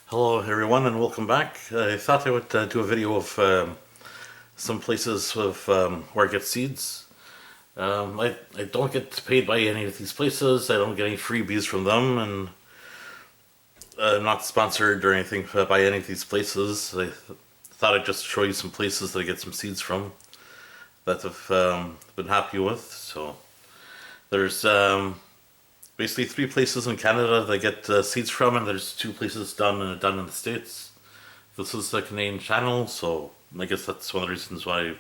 Hello everyone and welcome back. I thought I would do a video of some places where I get seeds. I don't get paid by any of these places. I don't get any freebies from them, and I'm not sponsored or anything by any of these places. Thought I'd just show you some places that I get some seeds from that I've been happy with. So there's basically three places in Canada that I get seeds from, and there's two places done in the States. This is a Canadian channel, so I guess that's one of the reasons why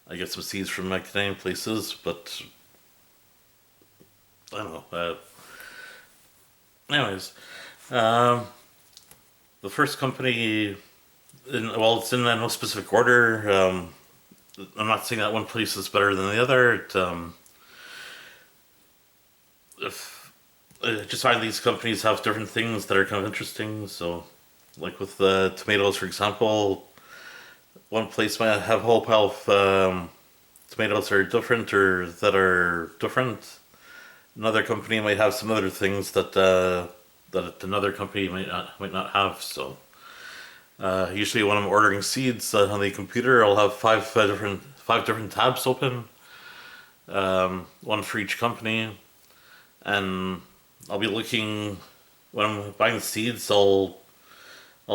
I get some seeds from my Canadian places. But I don't know. Anyways, um, the first company, it's in no specific order. I'm not saying that one place is better than the other. If I just find these companies have different things that are kind of interesting. So, like with the tomatoes, for example, one place might have a whole pile of tomatoes are different or that are different. Another company might have some other things that another company might not have. So usually when I'm ordering seeds on the computer, I'll have five different tabs open, one for each company, and I'll be looking when I'm buying the seeds. I'll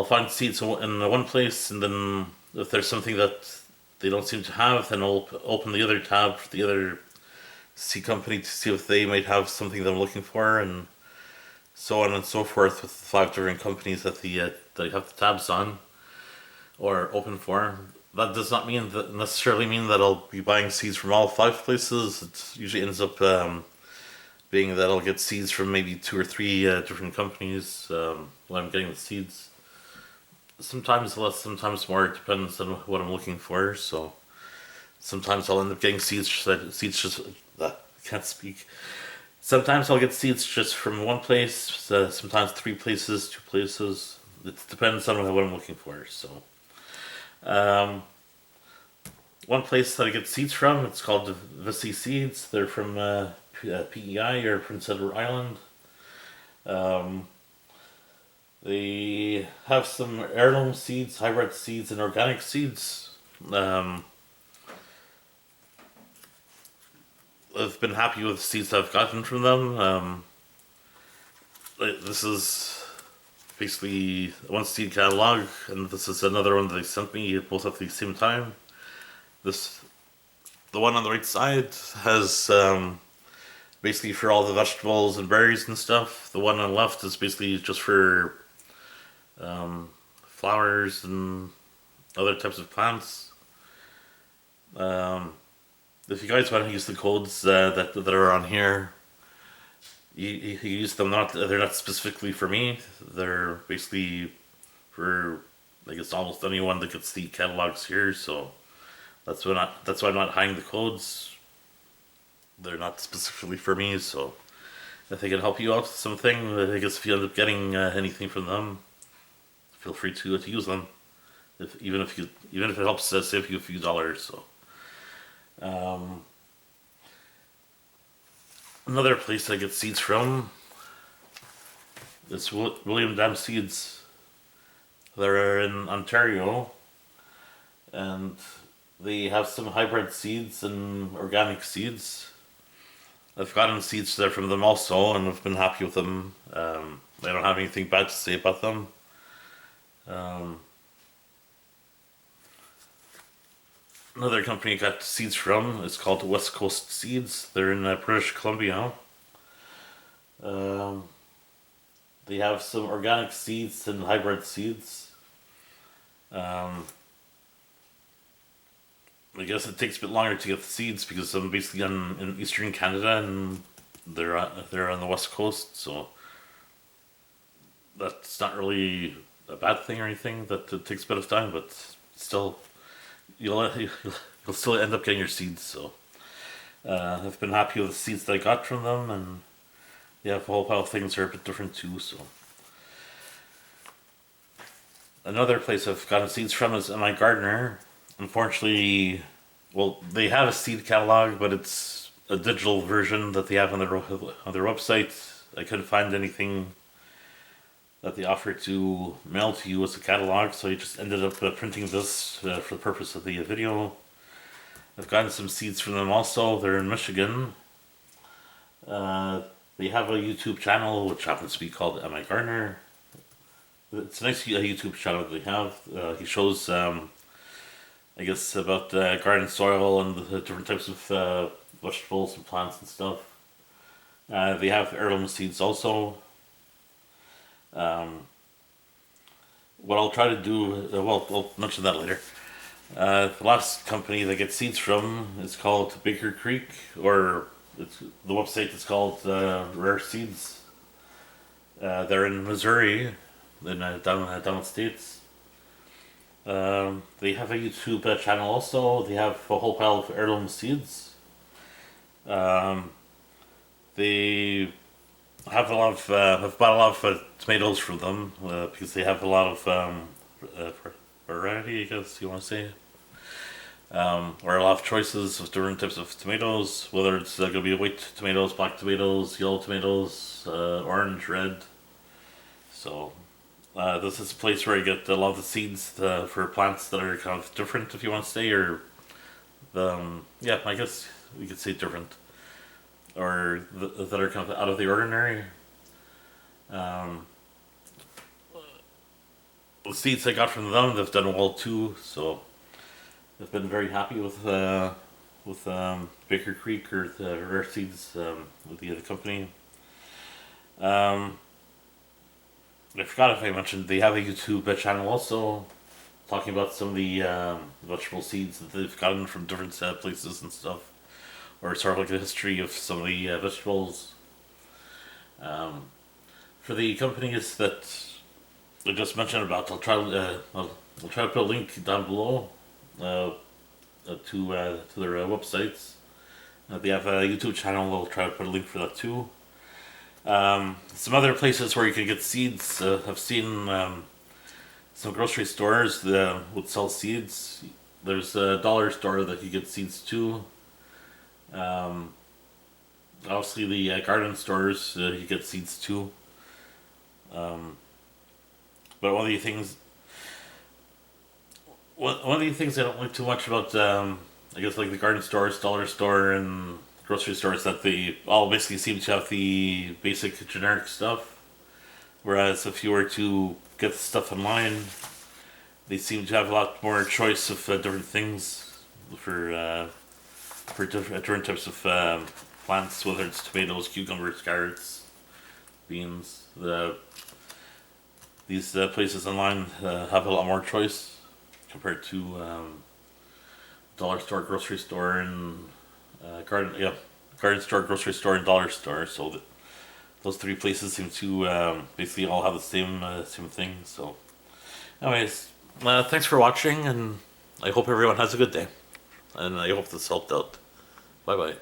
find seeds in one place, and then if there's something that they don't seem to have, then I'll open the other tab for the other seed company to see if they might have something that I'm looking for, and so on and so forth with the five different companies that I have the tabs on or open for. That does not necessarily mean that I'll be buying seeds from all five places. It usually ends up being that I'll get seeds from maybe two or three different companies when I'm getting the seeds. Sometimes less, sometimes more. It depends on what I'm looking for. So sometimes I'll end up getting seeds just. I can't speak. Sometimes I'll get seeds just from one place. Sometimes three places, two places. It depends on what I'm looking for. So um, one place that I get seeds from, it's called Visi Seeds. They're from PEI or Prince Edward Island. Um, they have some heirloom seeds, hybrid seeds, and organic seeds. Um, I've been happy with the seeds I've gotten from them. This is basically one seed catalog, and this is another one that they sent me both at the same time. This, the one on the right side has basically for all the vegetables and berries and stuff. The one on the left is basically just for flowers and other types of plants. Um, if you guys want to use the codes that are on here, you use them. They're not specifically for me. They're basically for I guess almost anyone that gets the catalogs here. So that's why I'm not hiding the codes. They're not specifically for me. So if they can help you out with something, I guess if you end up getting anything from them, feel free to use them. Even if it helps save you a few dollars. So um, another place I get seeds from is William Dam Seeds. They're in Ontario, and they have some hybrid seeds and organic seeds. I've gotten seeds there from them also, and I've been happy with them. I don't have anything bad to say about them. Um, Another company I got seeds from is called West Coast Seeds. They're in British Columbia. Um, they have some organic seeds and hybrid seeds. Um, I guess it takes a bit longer to get the seeds because I'm basically in eastern Canada and they're on the west coast, so that's not really a bad thing or anything. That it takes a bit of time, but still, you'll still end up getting your seeds. So I've been happy with the seeds that I got from them, and yeah, a whole pile of things are a bit different too. So another place I've gotten seeds from is my gardener. Unfortunately, well, they have a seed catalog, but it's a digital version that they have on their website. I couldn't find anything that they offer to mail to you as a catalog. So I just ended up printing this for the purpose of the video. I've gotten some seeds from them also. They're in Michigan. They have a YouTube channel which happens to be called Emma Garner. It's a nice YouTube channel that they have. He shows, I guess, about garden soil and the different types of vegetables and plants and stuff. They have heirloom seeds also. What I'll try to do, well, I'll mention that later. The last company that gets seeds from is called Baker Creek, or the website is called Rare Seeds. They're in Missouri, down states. They have a YouTube channel also. They have a whole pile of heirloom seeds. They have have bought a lot of tomatoes from them because they have a lot of variety, I guess you want to say, or a lot of choices of different types of tomatoes. Whether it's going to be white tomatoes, black tomatoes, yellow tomatoes, orange, red. So this is a place where you get a lot of the seeds for plants that are kind of different, if you want to say, or yeah, I guess we could say different, or that are kind of out of the ordinary. The seeds I got from them, they've done well too, so I've been very happy with Baker Creek, or the Rare Seeds, with the other company. I forgot if I mentioned they have a YouTube channel also, talking about some of the vegetable seeds that they've gotten from different places and stuff, or sort of like the history of some of the vegetables. For the companies that I just mentioned about, I'll try to put a link down below to their websites. They have a YouTube channel. I'll try to put a link for that too. Some other places where you can get seeds. I've seen some grocery stores that would sell seeds. There's a dollar store that you get seeds too. Obviously, the garden stores you get seeds too. But one of the things I don't like too much about, I guess, like the garden stores, dollar store, and grocery stores, that they all basically seem to have the basic generic stuff. Whereas if you were to get the stuff online, they seem to have a lot more choice of different things for different types of plants, whether it's tomatoes, cucumbers, carrots, beans. These places online have a lot more choice compared to dollar store, grocery store, and garden store, grocery store, and dollar store. So those three places seem to basically all have the same thing. So, anyways, thanks for watching, and I hope everyone has a good day. And I hope this helped out. Bye bye.